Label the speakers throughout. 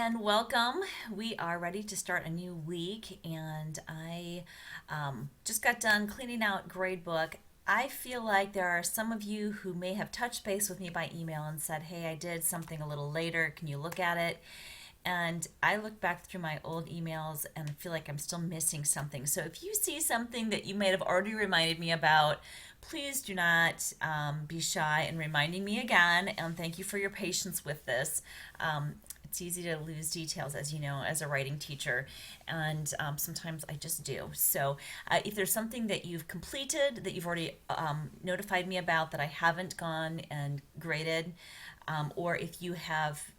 Speaker 1: and welcome. We are ready to start a new week, and I just got done cleaning out gradebook. I feel like there are some of you who may have touched base with me by email and said, "Hey, I did something a little later. Can you look at it?" And I look back through my old emails and feel like I'm still missing something. So if you see something that you might have already reminded me about, please do not be shy in reminding me again. And thank you for your patience with this. It's easy to lose details, as you know, as a writing teacher, and sometimes I just do. So, if there's something that you've completed that you've already notified me about that I haven't gone and graded, or if you have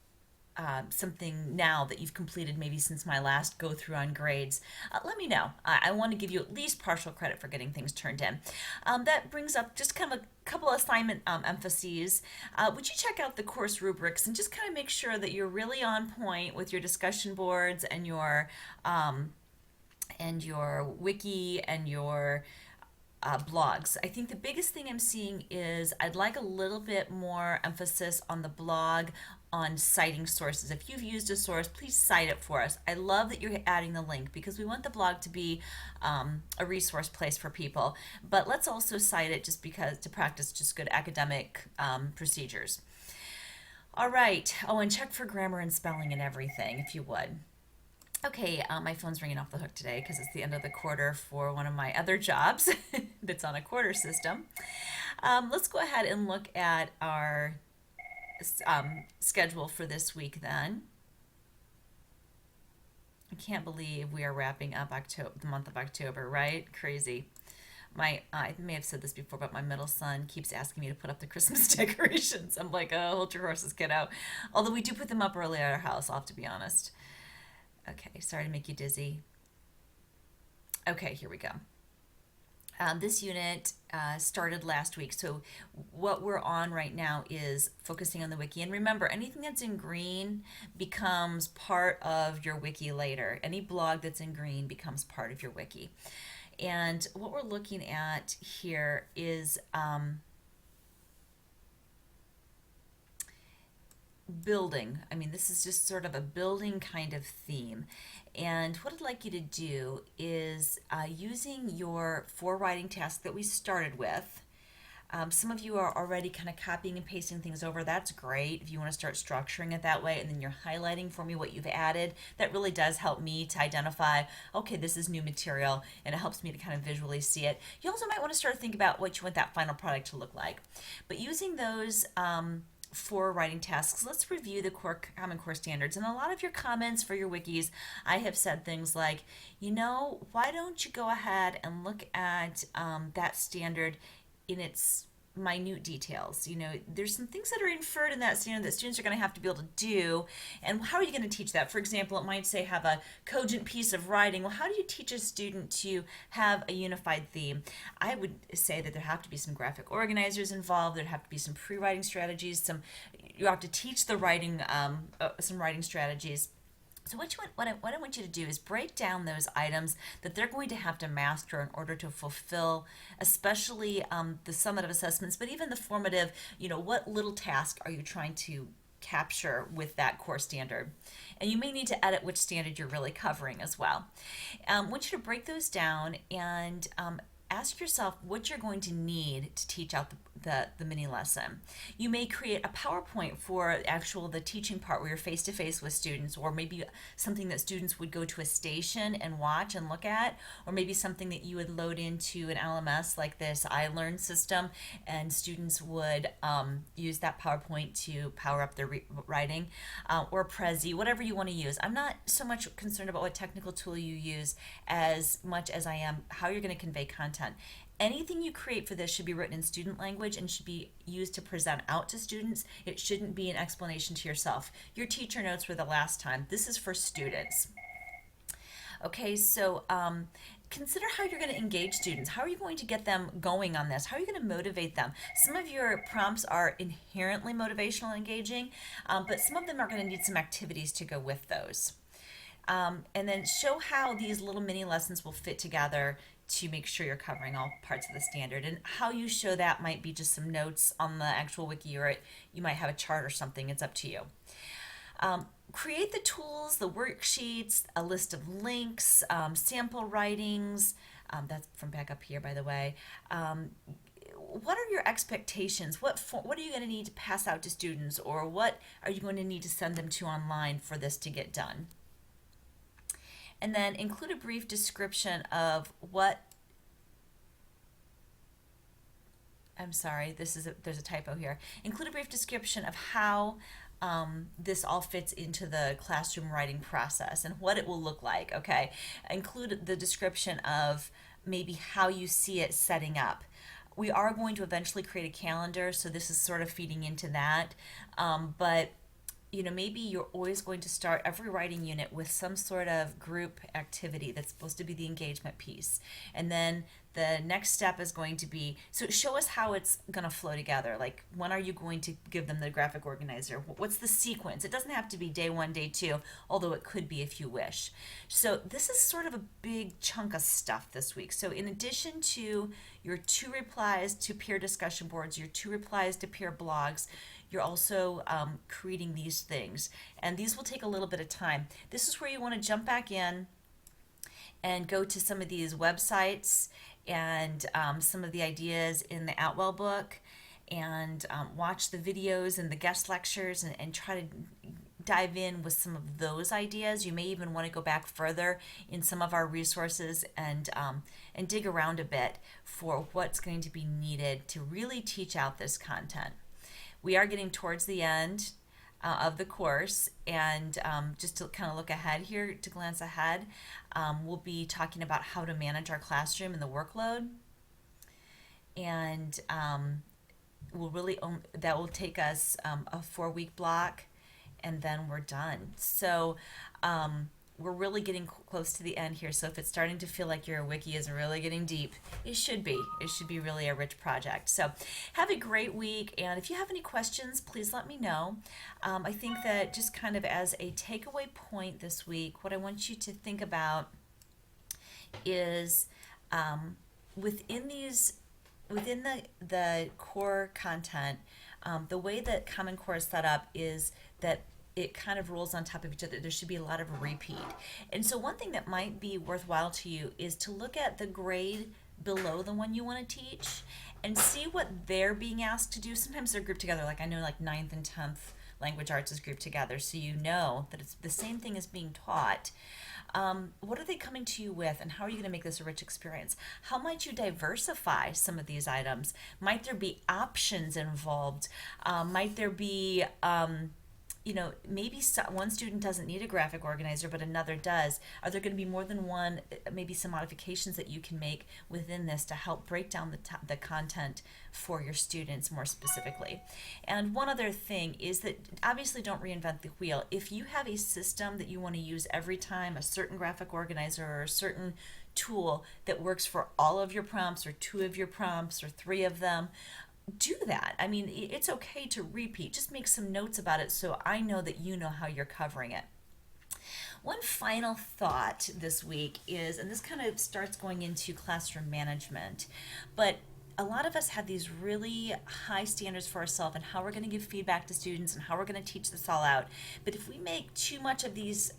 Speaker 1: something now that you've completed maybe since my last go through on grades, let me know. I want to give you at least partial credit for getting things turned in. That brings up just kind of a couple assignment emphases. Would you check out the course rubrics and just kind of make sure that you're really on point with your discussion boards and your wiki and your blogs. I think the biggest thing I'm seeing is I'd like a little bit more emphasis on the blog on citing sources. If you've used a source, please cite it for us. I love that you're adding the link because we want the blog to be a resource place for people. But let's also cite it just because to practice just good academic procedures. All right. Oh, and check for grammar and spelling and everything if you would. Okay, my phone's ringing off the hook today because it's the end of the quarter for one of my other jobs that's on a quarter system. Let's go ahead and look at our schedule for this week then. I can't believe we are wrapping up the month of October, right? Crazy. I may have said this before, but my middle son keeps asking me to put up the Christmas decorations. I'm like, oh, hold your horses, kiddo. Although we do put them up early at our house, I'll have to be honest. Okay, sorry to make you dizzy. Okay, here we go. This unit started last week, so what we're on right now is focusing on the wiki. And remember, anything that's in green becomes part of your wiki later. Any blog that's in green becomes part of your wiki. And what we're looking at here is building. I mean, this is just sort of a building kind of theme. And what I'd like you to do is using your four writing task that we started with. Some of you are already kind of copying and pasting things over. That's great if you want to start structuring it that way, and then you're highlighting for me what you've added. That really does help me to identify, okay, this is new material, and it helps me to kind of visually see it. You also might want to start to think about what you want that final product to look like. But using those for writing tasks, let's review the Common Core standards. And a lot of your comments for your wikis, I have said things like, why don't you go ahead and look at that standard in its minute details. There's some things that are inferred in that standard that students are going to have to be able to do. And how are you going to teach that? For example, it might say have a cogent piece of writing. Well, how do you teach a student to have a unified theme? I would say that there have to be some graphic organizers involved. There have to be some pre-writing strategies. You have to teach the writing, some writing strategies. So what I want you to do is break down those items that they're going to have to master in order to fulfill, especially the summative assessments, but even the formative, what little task are you trying to capture with that core standard? And you may need to edit which standard you're really covering as well. I want you to break those down and ask yourself what you're going to need to teach out the mini lesson. You may create a PowerPoint for the teaching part where you're face to face with students, or maybe something that students would go to a station and watch and look at, or maybe something that you would load into an LMS like this iLearn system, and students would use that PowerPoint to power up their writing, or Prezi, whatever you want to use. I'm not so much concerned about what technical tool you use as much as I am how you're going to convey content. Anything you create for this should be written in student language and should be used to present out to students. It shouldn't be an explanation to yourself. Your teacher notes were the last time. This is for students. Okay, so consider how you're going to engage students. How are you going to get them going on this? How are you going to motivate them? Some of your prompts are inherently motivational and engaging, but some of them are going to need some activities to go with those. And then show how these little mini lessons will fit together to make sure you're covering all parts of the standard. And how you show that might be just some notes on the actual wiki, or you might have a chart or something. It's up to you. create the tools, the worksheets, a list of links, sample writings. That's from back up here, by the way. What are your expectations? What are you going to need to pass out to students, or what are you going to need to send them to online for this to get done? And then include a brief description of what. I'm sorry, there's a typo here. Include a brief description of how this all fits into the classroom writing process and what it will look like. Okay, include the description of maybe how you see it setting up. We are going to eventually create a calendar, so this is sort of feeding into that. But maybe you're always going to start every writing unit with some sort of group activity that's supposed to be the engagement piece. And then the next step is going to be, so show us how it's going to flow together. Like, when are you going to give them the graphic organizer? What's the sequence? It doesn't have to be day one, day two, although it could be if you wish. So this is sort of a big chunk of stuff this week. So in addition to your 2 replies to peer discussion boards, your 2 replies to peer blogs, you're also creating these things. And these will take a little bit of time. This is where you want to jump back in and go to some of these websites and some of the ideas in the Outwell book, and watch the videos and the guest lectures, and try to dive in with some of those ideas. You may even want to go back further in some of our resources and dig around a bit for what's going to be needed to really teach out this content. We are getting towards the end of the course, and just to kind of look ahead here, to glance ahead, we'll be talking about how to manage our classroom and the workload, and that will take us a 4-week block, and then we're done. So we're really getting close to the end here. So if it's starting to feel like your wiki is really getting deep, it should be. It should be really a rich project. So have a great week. And if you have any questions, please let me know. I think that just kind of as a takeaway point this week, what I want you to think about is within the core content, the way that Common Core is set up is that it kind of rolls on top of each other. There should be a lot of repeat. And so one thing that might be worthwhile to you is to look at the grade below the one you want to teach and see what they're being asked to do. Sometimes they're grouped together. Like, I know like 9th and 10th language arts is grouped together, so you know that it's the same thing as being taught. What are they coming to you with, and how are you going to make this a rich experience? How might you diversify some of these items? Might there be options involved? Might there be maybe one student doesn't need a graphic organizer, but another does. Are there going to be more than one, maybe some modifications that you can make within this to help break down the content for your students more specifically? And one other thing is that obviously don't reinvent the wheel. If you have a system that you want to use every time, a certain graphic organizer or a certain tool that works for all of your prompts or 2 of your prompts or 3 of them, do that. I mean, it's okay to repeat. Just make some notes about it so I know that you know how you're covering it. One final thought this week is, and this kind of starts going into classroom management, but a lot of us have these really high standards for ourselves and how we're going to give feedback to students and how we're going to teach this all out. But if we make too much of these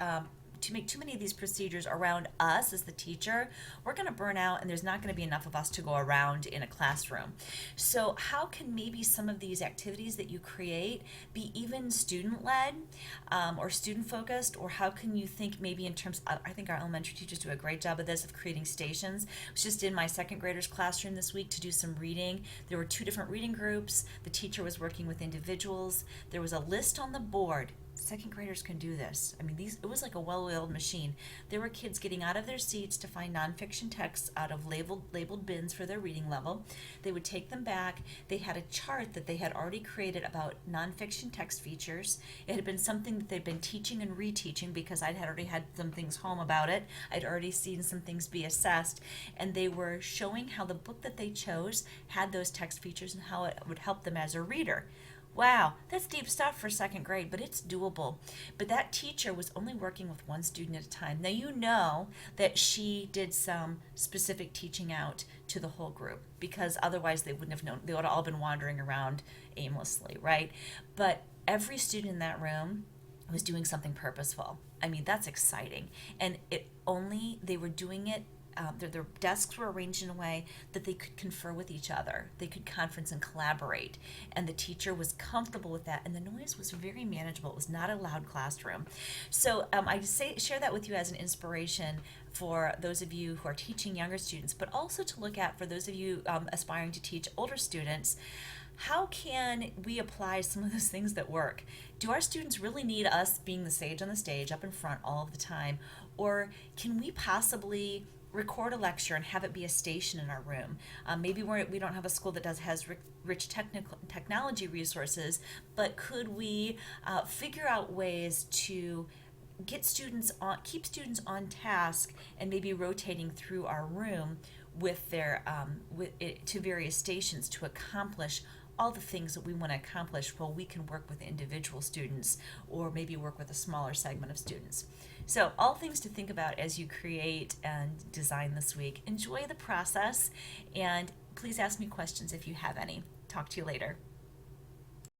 Speaker 1: to make too many of these procedures around us as the teacher, we're going to burn out, and there's not going to be enough of us to go around in a classroom. So how can maybe some of these activities that you create be even student-led or student-focused, or how can you think maybe in terms of, I think our elementary teachers do a great job of this, of creating stations. I was just in my 2nd graders classroom this week to do some reading. There were 2 different reading groups. The teacher was working with individuals. There was a list on the board. 2nd graders can do this. I mean, it was like a well-oiled machine. There were kids getting out of their seats to find nonfiction texts out of labeled bins for their reading level. They would take them back. They had a chart that they had already created about nonfiction text features. It had been something that they'd been teaching and reteaching because I had already had some things home about it. I'd already seen some things be assessed, and they were showing how the book that they chose had those text features and how it would help them as a reader. Wow, that's deep stuff for 2nd grade, but it's doable. But that teacher was only working with 1 student at a time. Now you know that she did some specific teaching out to the whole group, because otherwise they wouldn't have known. They would have all been wandering around aimlessly, right? But every student in that room was doing something purposeful. I mean, that's exciting. And they were doing it, their desks were arranged in a way that they could confer with each other. They could conference and collaborate. And the teacher was comfortable with that. And the noise was very manageable. It was not a loud classroom. So share that with you as an inspiration for those of you who are teaching younger students, but also to look at for those of you aspiring to teach older students. How can we apply some of those things that work? Do our students really need us being the sage on the stage up in front all of the time? Or can we possibly record a lecture and have it be a station in our room? Maybe we don't have a school that has rich technology resources, but could we figure out ways to keep students on task and maybe rotating through our room with to various stations to accomplish all the things that we want to accomplish while we can work with individual students or maybe work with a smaller segment of students. So all things to think about as you create and design this week. Enjoy the process, and please ask me questions if you have any. Talk to you later.